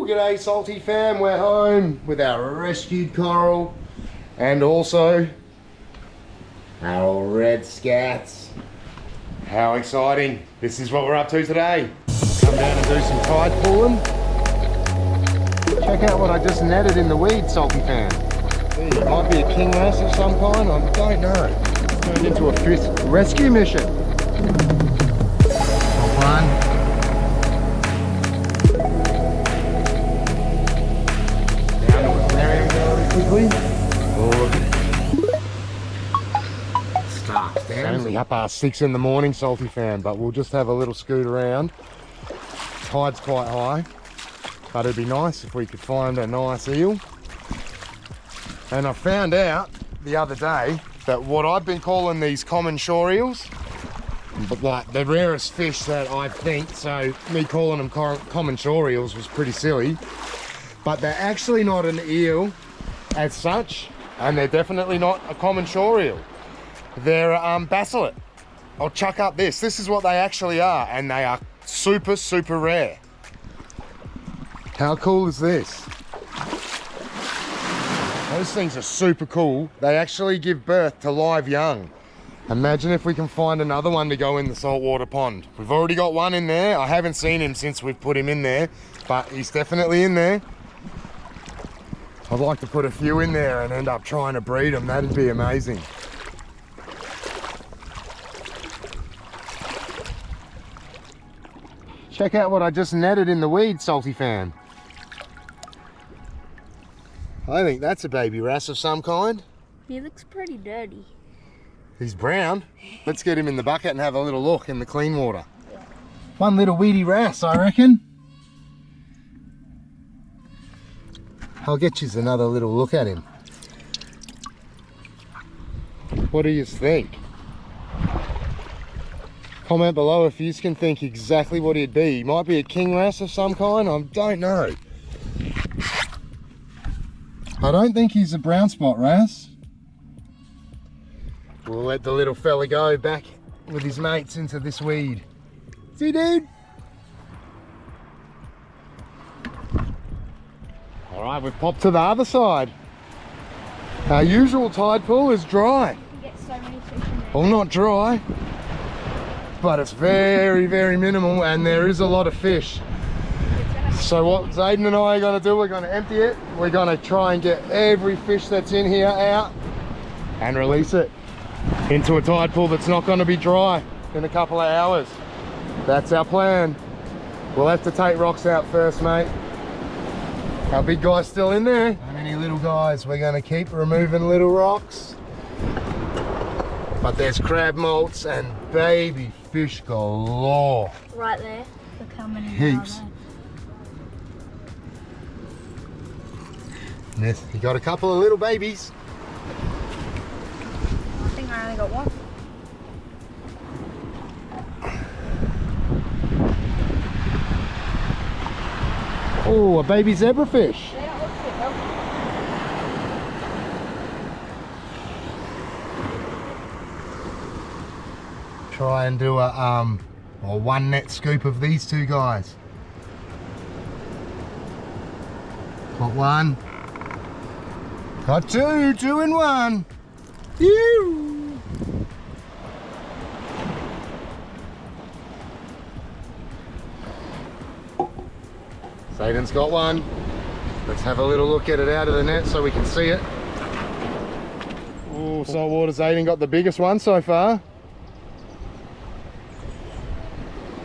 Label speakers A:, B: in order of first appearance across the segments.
A: g'day Salty fam, we're home with our rescued coral and also our red scats. How exciting. This is what we're up to today. Come down and do some tide pulling. Check out what I just netted in the weeds, Salty fam. It might be a king wrasse of some kind, I don't know. It's turned into a fish rescue mission. Top one. Quickly. It's only 6:30 in the morning, Salty fam, but we'll just have a little scoot around. Tide's quite high, but it'd be nice if we could find a nice eel. And I found out the other day that what I've been calling these common shore eels, but like the rarest fish that I think, so me calling them common shore eels was pretty silly, but they're actually not an eel as such, and they're definitely not a common shore eel. They're bacillate. I'll chuck up this. This is what they actually are, and they are super, super rare. How cool is this? Those things are super cool. They actually give birth to live young. Imagine if we can find another one to go in the saltwater pond. We've already got one in there. I haven't seen him since we've put him in there, but he's definitely in there. I'd like to put a few in there and end up trying to breed them. That'd be amazing. Check out what I just netted in the weeds, Salty fam. I think that's a baby wrasse of some kind.
B: He looks pretty dirty.
A: He's brown. Let's get him in the bucket and have a little look in the clean water. Yeah. One little weedy wrasse, I reckon. I'll get you another little look at him. What do you think? Comment below if you can think exactly what he'd be. He might be a king wrasse of some kind, I don't know. I don't think he's a brown spot wrasse. We'll let the little fella go back with his mates into this weed. See, dude? All right, we've popped to the other side. Our usual tide pool is dry.
B: You get so many fish in there.
A: Well, not dry, but it's very, very minimal, and there is a lot of fish. So what Zayden and I are going to do, we're going to empty it. We're going to try and get every fish that's in here out and release it into a tide pool that's not going to be dry in a couple of hours. That's our plan. We'll have to take rocks out first, mate. Our big guy's still in there. How many little guys? We're going to keep removing little rocks. But there's crab molts and baby fish galore.
B: Right there. Look how many
A: heaps. Yes, you got a couple of little babies.
B: I think I only got one.
A: Oh, a baby zebrafish. Try and do a one net scoop of these two guys. Got one. Got two, 2 in 1. Ew. Zayden's got one. Let's have a little look at it out of the net so we can see it. Oh, Saltwater Zayden got the biggest one so far.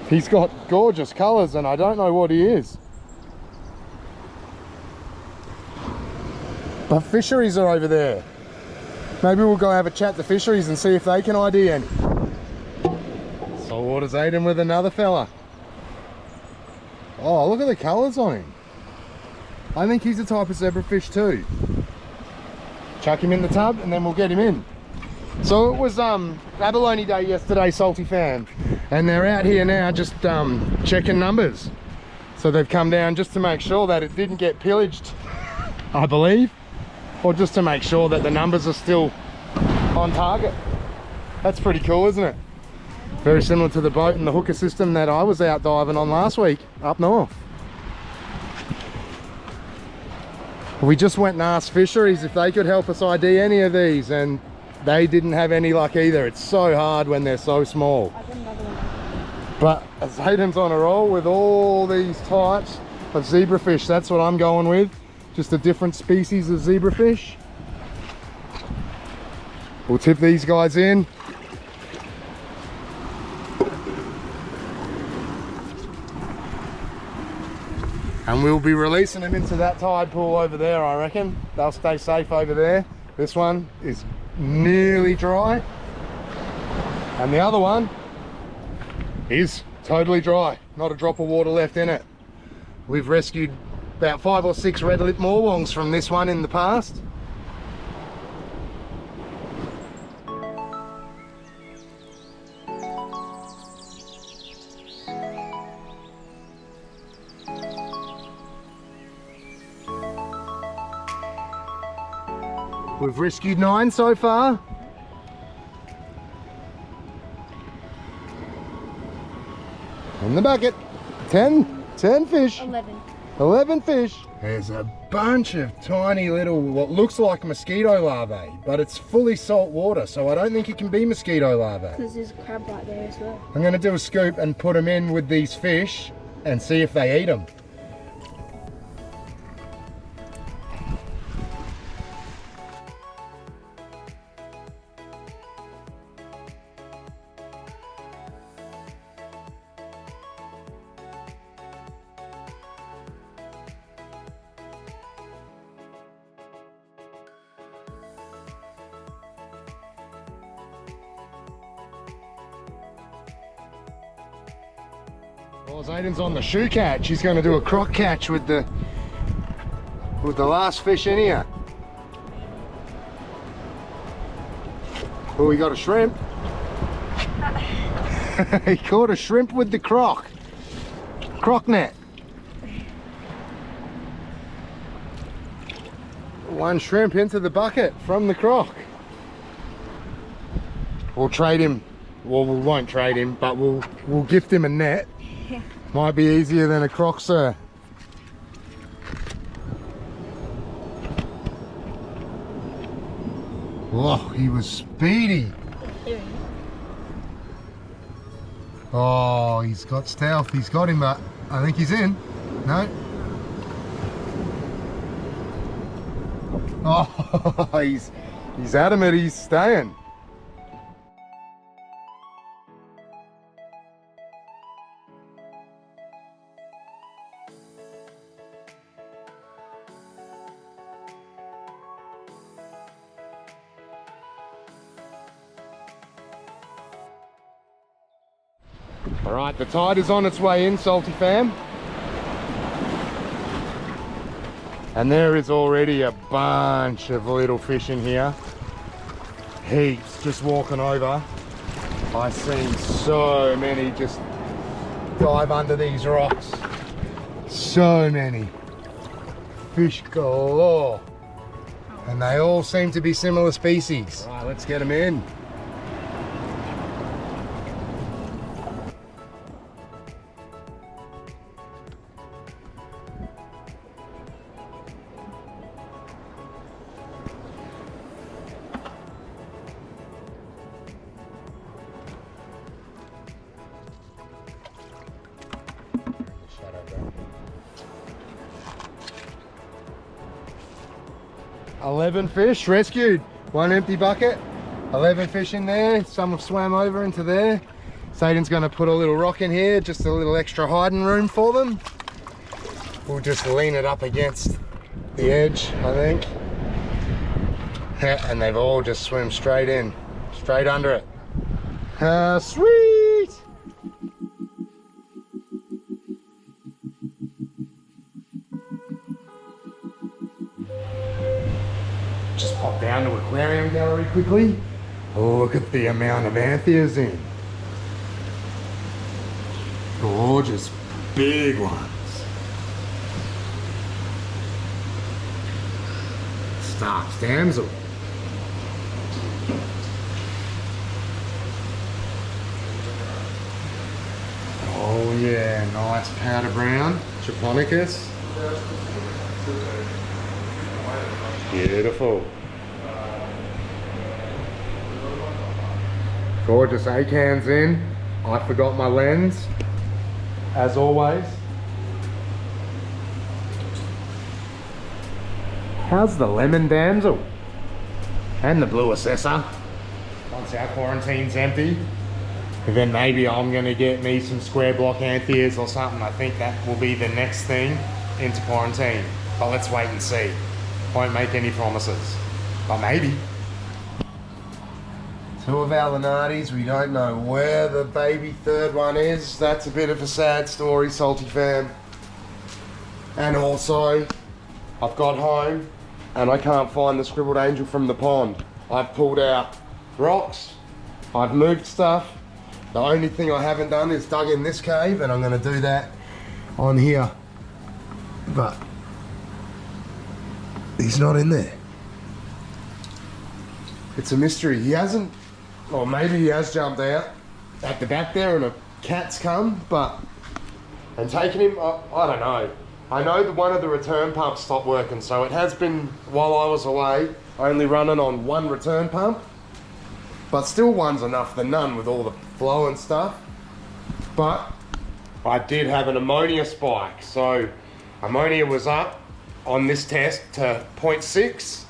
A: He's got gorgeous colours and I don't know what he is. But fisheries are over there. Maybe we'll go have a chat to fisheries and see if they can ID any. Saltwater Zayden with another fella. Oh, look at the colours on him. I think he's a type of zebrafish too. Chuck him in the tub and then we'll get him in. So it was abalone day yesterday, Salty fam, and they're out here now just checking numbers. So they've come down just to make sure that it didn't get pillaged, I believe, or just to make sure that the numbers are still on target. That's pretty cool, isn't it? Very similar to the boat and the hooker system that I was out diving on last week up north. We just went and asked fisheries if they could help us ID any of these, and they didn't have any luck either. It's so hard when they're so small.
B: I've got another one.
A: But Hayden's on a roll with all these types of zebrafish. That's what I'm going with. Just a different species of zebrafish. We'll tip these guys in. And we'll be releasing them into that tide pool over there, I reckon. They'll stay safe over there. This one is nearly dry. And the other one is totally dry. Not a drop of water left in it. We've rescued about 5 or 6 red-lip morwongs from this one in the past. We've rescued 9 so far. In the bucket, 10 fish. 11 fish. There's a bunch of tiny little, what looks like mosquito larvae, but it's fully salt water, so I don't think it can be mosquito larvae.
B: Because there's a crab right there as well.
A: I'm gonna do a scoop and put them in with these fish and see if they eat them. Well, Zayden's on the shoe catch. He's going to do a croc catch with the last fish in here. Oh, he got a shrimp. He caught a shrimp with the croc net. One shrimp into the bucket from the croc. We'll trade him. Well, we won't trade him, but we'll gift him a net. Might be easier than a croc, sir. Oh, he was speedy. Oh, he's got stealth. He's got him, but I think he's in. No. Oh, he's adamant he's staying. Alright, the tide is on its way in, Salty fam. And there is already a bunch of little fish in here. Heaps just walking over. I've seen so many just dive under these rocks. So many. Fish galore. And they all seem to be similar species. Alright, let's get them in. Shadow 11 fish rescued, 1 empty bucket, 11 fish in there. Some have swam over into there. Zayden's going to put a little rock in here, just a little extra hiding room for them. We'll just lean it up against the edge, I think. Yeah, and they've all just swim straight in, straight under it. Sweet! Just pop down to Aquarium Gallery quickly. Oh, look at the amount of antheas in. Gorgeous, big ones. Starks damsel. Oh yeah, nice powder brown, Japonicus. Beautiful. Gorgeous acans in. I forgot my lens, as always. How's the lemon damsel? And the blue assessor. Once our quarantine's empty, and then maybe I'm gonna get me some square block antheas or something. I think that will be the next thing into quarantine. But let's wait and see. Won't make any promises, but maybe. Two of our Linates, we don't know where the baby third one is. That's a bit of a sad story, Salty fam. And also, I've got home and I can't find the scribbled angel from the pond. I've pulled out rocks, I've moved stuff. The only thing I haven't done is dug in this cave, and I'm gonna do that on here. But he's not in there. It's a mystery. He hasn't, or maybe he has jumped out at the back there and a cat's come, but, and taken him, I don't know. I know that one of the return pumps stopped working, so it has been, while I was away, only running on one return pump, but still one's enough than none with all the flow and stuff. But I did have an ammonia spike, so ammonia was up on this test to 0.6.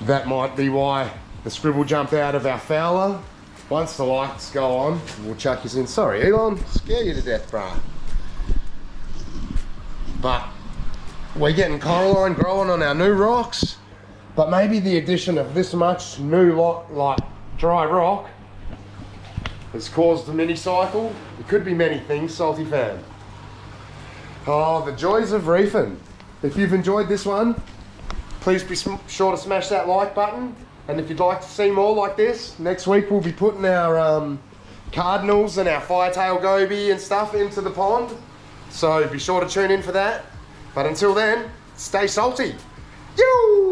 A: That might be why the scribble jumped out of our fowler. Once the lights go on, we'll chuck you in. Sorry, Elon, scare you to death, bruh. But we're getting coralline growing on our new rocks. But maybe the addition of this much new like dry rock has caused a mini cycle. It could be many things, Salty fam. Oh, the joys of reefing. If you've enjoyed this one, please be sure to smash that like button. And if you'd like to see more like this, next week we'll be putting our cardinals and our firetail goby and stuff into the pond. So be sure to tune in for that. But until then, stay salty. Yoo!